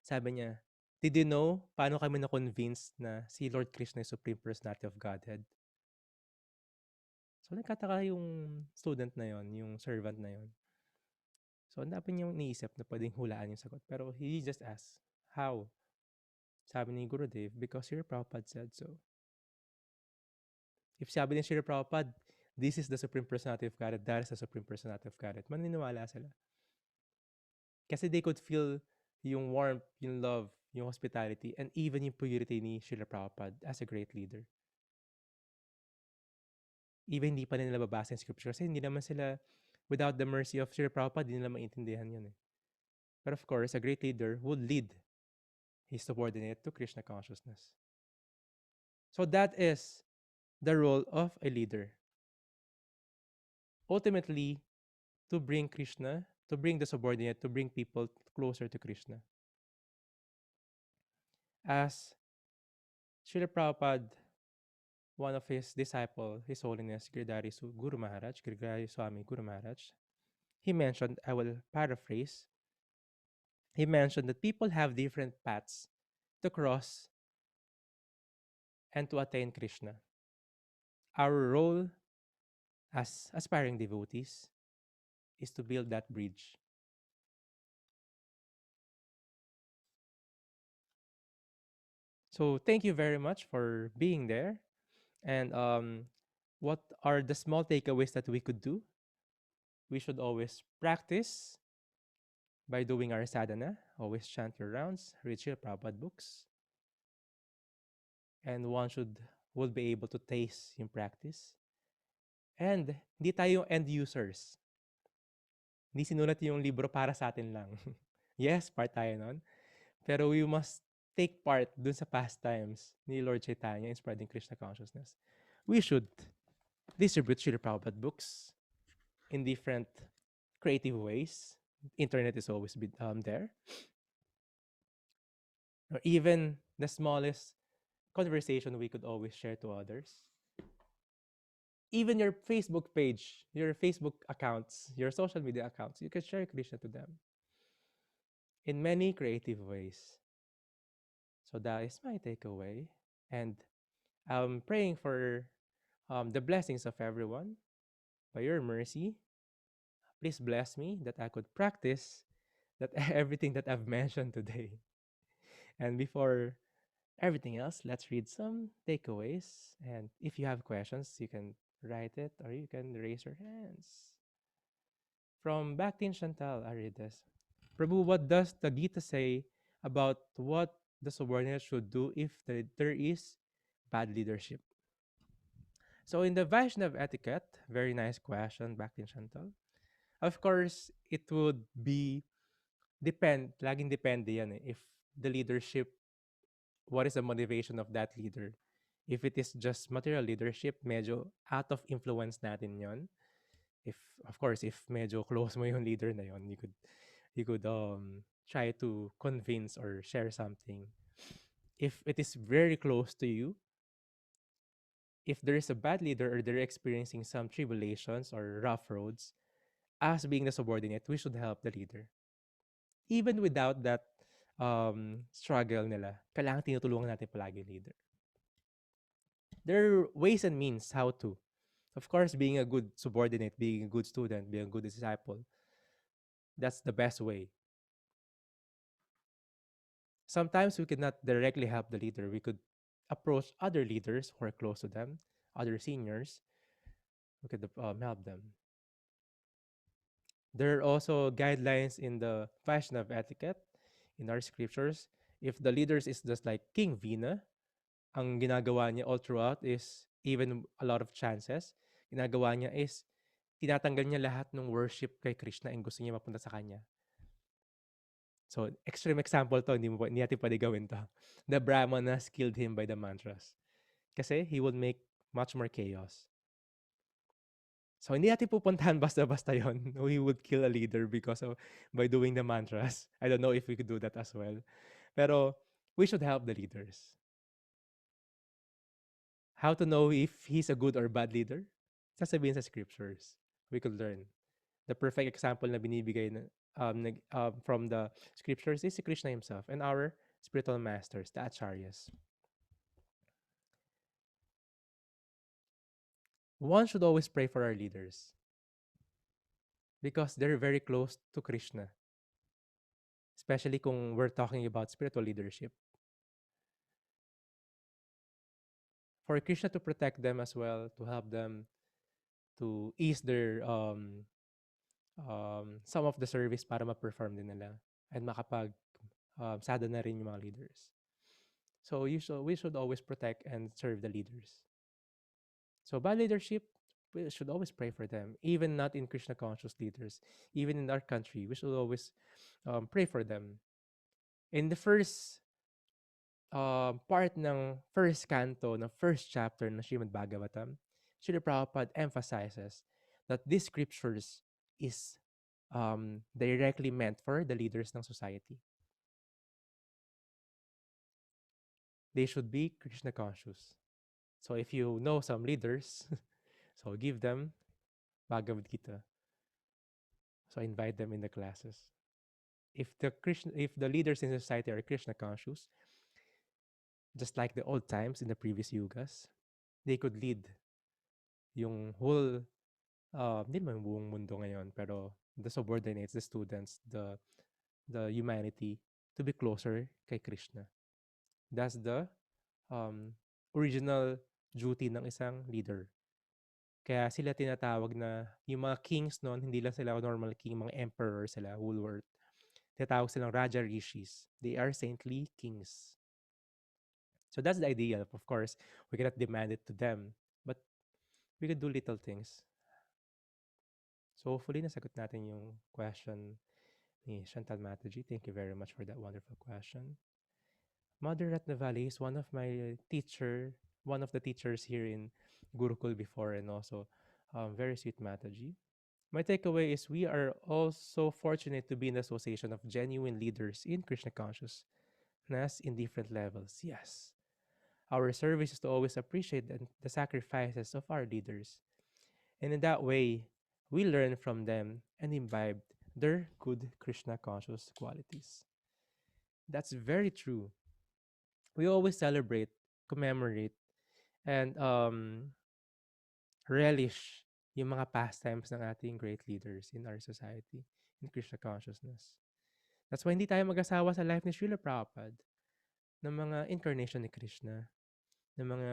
Sabi niya, did you know paano kami na-convince na si Lord Krishna is Supreme Personality of Godhead? So, nagkataka yung student na yon, yung servant na yon. So, ang dapat niyang iniisip na pwedeng hulaan yung sagot. Pero he just asked, how? Sabi ni Gurudev, because Srila Prabhupada said so. If sabi ni Srila Prabhupada, this is the Supreme Personality of Godhead, that is the Supreme Personality of Godhead, maniniwala sila. Kasi they could feel yung warmth, yung love, yung hospitality, and even yung purity ni Srila Prabhupada as a great leader. Even hindi pa nila babasa yung scripture kasi hindi naman sila, without the mercy of Srila Prabhupada, hindi nila maintindihan yun eh. But of course, a great leader would lead his subordinate to Krishna consciousness. So that is the role of a leader. Ultimately, to bring Krishna, to bring the subordinate, to bring people closer to Krishna. As Srila Prabhupada, one of his disciples, His Holiness Giridhari Guru Maharaj, Giridhari Swami Guru Maharaj, he mentioned, I will paraphrase, he mentioned that people have different paths to cross and to attain Krishna. Our role as aspiring devotees is to build that bridge. So thank you very much for being there. And what are the small takeaways that we could do? We should always practice by doing our sadhana, always chant your rounds, read Srila Prabhupada books. And one would be able to taste yung practice. And hindi tayo end users. Hindi sinulat yung libro para sa atin lang. Yes, part tayo nun. Pero we must take part dun sa pastimes ni Lord Chaitanya in spreading Krishna consciousness. We should distribute Srila Prabhupada books in different creative ways. Internet is always there. Or even the smallest conversation we could always share to others. Even your Facebook page, your Facebook accounts, your social media accounts, you can share Krishna to them. in many creative ways. So that is my takeaway. And I'm praying for the blessings of everyone. By your mercy, please bless me that I could practice that everything that I've mentioned today. And before everything else, let's read some takeaways. And if you have questions, you can write it or you can raise your hands. From Bhaktin Chantal, I read this. Prabhu, what does the Gita say about what the subordinate should do if there is bad leadership? So in the Vaishnav etiquette, very nice question, Bhaktin Chantal. Of course, it would be laging depende yan eh, if the leadership, what is the motivation of that leader? If it is just material leadership, medyo out of influence natin yon. If, of course, if medyo close mo yung leader na yon, you could try to convince or share something. If it is very close to you, if there is a bad leader or they're experiencing some tribulations or rough roads, us being the subordinate, we should help the leader. Even without that struggle nila, kailangan tinutulungan natin palagi yung leader. There are ways and means how to. Of course, being a good subordinate, being a good student, being a good disciple, that's the best way. Sometimes we could not directly help the leader. We could approach other leaders who are close to them, other seniors. We could help them. There are also guidelines in the Vaishnav etiquette in our scriptures. If the leaders is just like King Vina, ang ginagawa niya all throughout is even a lot of chances. Ginagawa niya is tinatanggal niya lahat ng worship kay Krishna and gusto niya mapunta sa kanya. So, extreme example to, hindi natin pwede gawin to. The Brahmanas killed him by the mantras. Kasi he would make much more chaos. So, hindi natin pupuntahan basta-basta yon. We would kill a leader because of by doing the mantras. I don't know if we could do that as well. Pero, we should help the leaders. How to know if he's a good or bad leader? Sasabihin sa scriptures. We could learn. The perfect example na binibigay from the scriptures is si Krishna himself and our spiritual masters, the acharyas. One should always pray for our leaders because they're very close to Krishna, especially kung we're talking about spiritual leadership. For Krishna to protect them as well, to help them to ease their some of the service para ma-perform din nila and makapag sada na rin yung mga leaders. So we should always protect and serve the leaders. So bad leadership, we should always pray for them. Even not in Krishna conscious leaders, even in our country, we should always pray for them. In the first part ng first canto, ng first chapter ng Srimad Bhagavatam, Srila Prabhupada emphasizes that these scriptures is directly meant for the leaders ng society. They should be Krishna conscious. So if you know some leaders, so give them Bhagavad Gita. So invite them in the classes. If the leaders in society are Krishna conscious, just like the old times in the previous yugas, they could lead yung whole, hindi naman buong mundo ngayon, pero the subordinates, the students, the humanity to be closer kay Krishna. That's the original duty ng isang leader. Kaya sila tinatawag na, yung mga kings noon, hindi lang sila normal king, mga emperor sila, Woolworth. Tinatawag silang Raja Rishis. They are saintly kings. So that's the ideal. Of course, we cannot demand it to them. But we could do little things. So hopefully, nasagot natin yung question ni Chantal Mataji. Thank you very much for that wonderful question. Mother Ratnavali is one of the teachers here in Gurukul before, and also very sweet Mataji. My takeaway is we are also fortunate to be in the association of genuine leaders in Krishna consciousness in different levels. Yes. Our service is to always appreciate the sacrifices of our leaders. And in that way, we learn from them and imbibe their good Krishna conscious qualities. That's very true. We always celebrate, commemorate, and relish yung mga pastimes ng ating great leaders in our society, in Krishna consciousness. That's why hindi tayo mag-asawa sa life ni Srila Prabhupada, ng mga incarnation ni Krishna, ng mga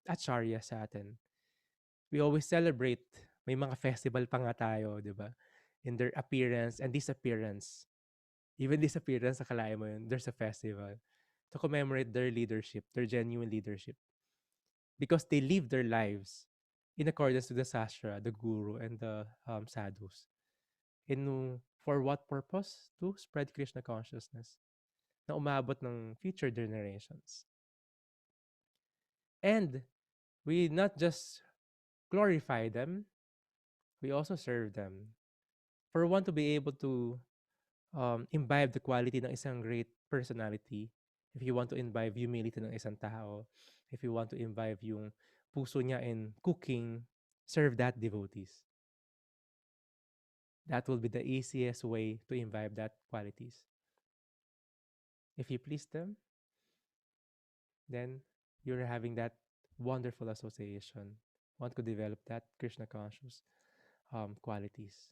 acharya sa atin. We always celebrate. May mga festival pa nga tayo, di ba? In their appearance and disappearance. Even disappearance, akalain mo yun, there's a festival to commemorate their leadership, their genuine leadership. Because they live their lives in accordance to the sastra, the guru, and the sadhus. And for what purpose? To spread Krishna consciousness na umabot ng future generations. And we not just glorify them, we also serve them. For one to be able to imbibe the quality ng isang great personality, if you want to imbibe humility ng isang tao, if you want to imbibe yung puso niya in cooking, serve that devotees. That will be the easiest way to imbibe that qualities. If you please them, then you're having that wonderful association. One could develop that Krishna conscious qualities.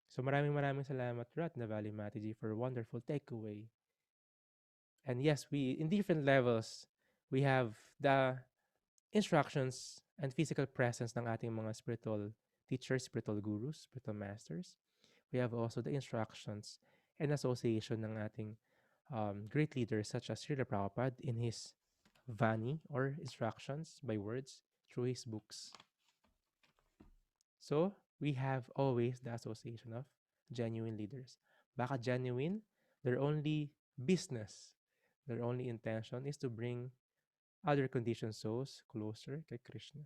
So maraming salamat Ratna Valley Mataji for a wonderful takeaway. And yes, we in different levels, we have the instructions and physical presence ng ating mga spiritual teachers, spiritual gurus, spiritual masters. We have also the instructions and association ng ating great leaders such as Srila Prabhupada in his Vani or instructions by words through his books. So, we have always the association of genuine leaders. Baka genuine, their only business, their only intention is to bring other conditioned souls closer to Krishna.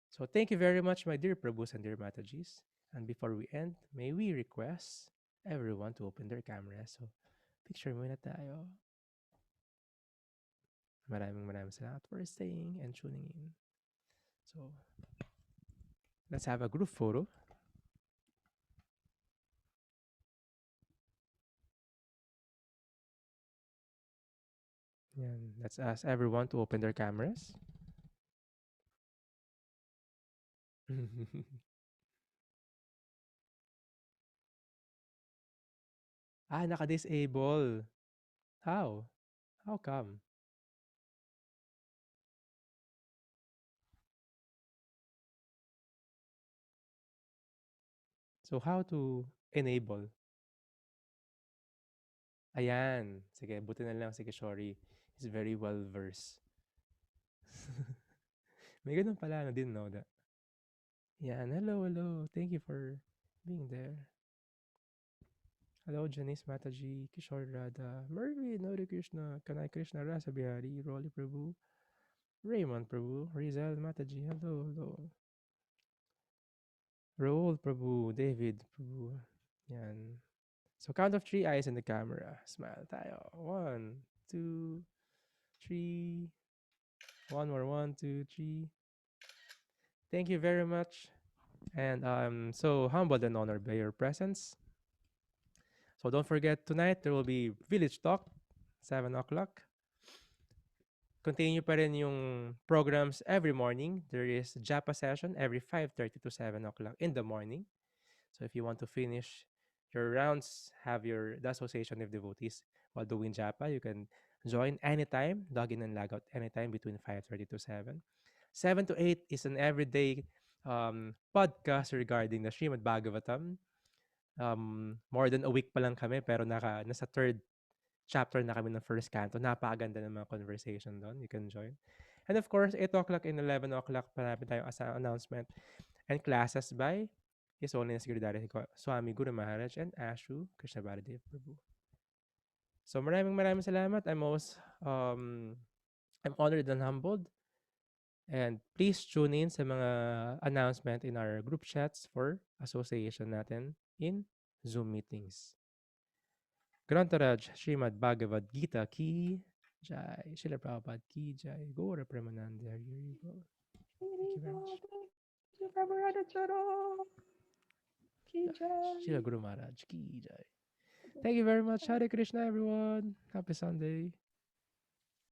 So thank you very much, my dear Prabhus and dear Matajis. And before we end, may we request everyone to open their cameras. So, picture muna tayo. Maraming salamat for staying and tuning in. So, let's have a group photo. And let's ask everyone to open their cameras. Naka-disable. How? How come? So, how to enable? Ayan. Sige, buti na lang si Kishori is very well versed. May ganun pala, I didn't know that. Yan, hello. Thank you for being there. Hello, Janice Mataji, Kishore Radha, Mervin, Hare Krishna, Kanai Krishna Rasa Bihari, Rolly Prabhu, Raymond Prabhu, Rizal Mataji, hello. Raul Prabhu, David Prabhu. Yan. So count of 3 eyes in the camera. Smile tayo. 1, 2, 3. One more, 1, 2, 3. Thank you very much. And I'm so humbled and honored by your presence. So don't forget, tonight there will be Village Talk, 7 o'clock. Continue pa rin yung programs every morning. There is Japa session every 5:30 to 7 o'clock in the morning. So if you want to finish your rounds, have the association of devotees while doing Japa, you can join anytime, log in and log out anytime between 5:30 to 7. 7 to 8 is an everyday podcast regarding the Srimad Bhagavatam. More than a week pa lang kami pero nasa third chapter na kami ng first canto. Napakaganda ng mga conversation doon. You can join. And of course, 8 o'clock and 11 o'clock palapit tayong announcement and classes by His Holiness Giridhara Swami Guru Maharaj and Ashu Krishna Baladev Prabhu. So maraming salamat. I'm honored and humbled. And please tune in sa mga announcement in our group chats for association natin in Zoom meetings. Grantaraj Srimad Bhagavad Gita Ki Jai. Srila Prabhupada Ki Jai. Gaura Premanande Hari Bol. Thank you very much. Ki Shila Jai. Guru Maharaj ki jai. Thank you very much. Hare Krishna, everyone. Happy Sunday.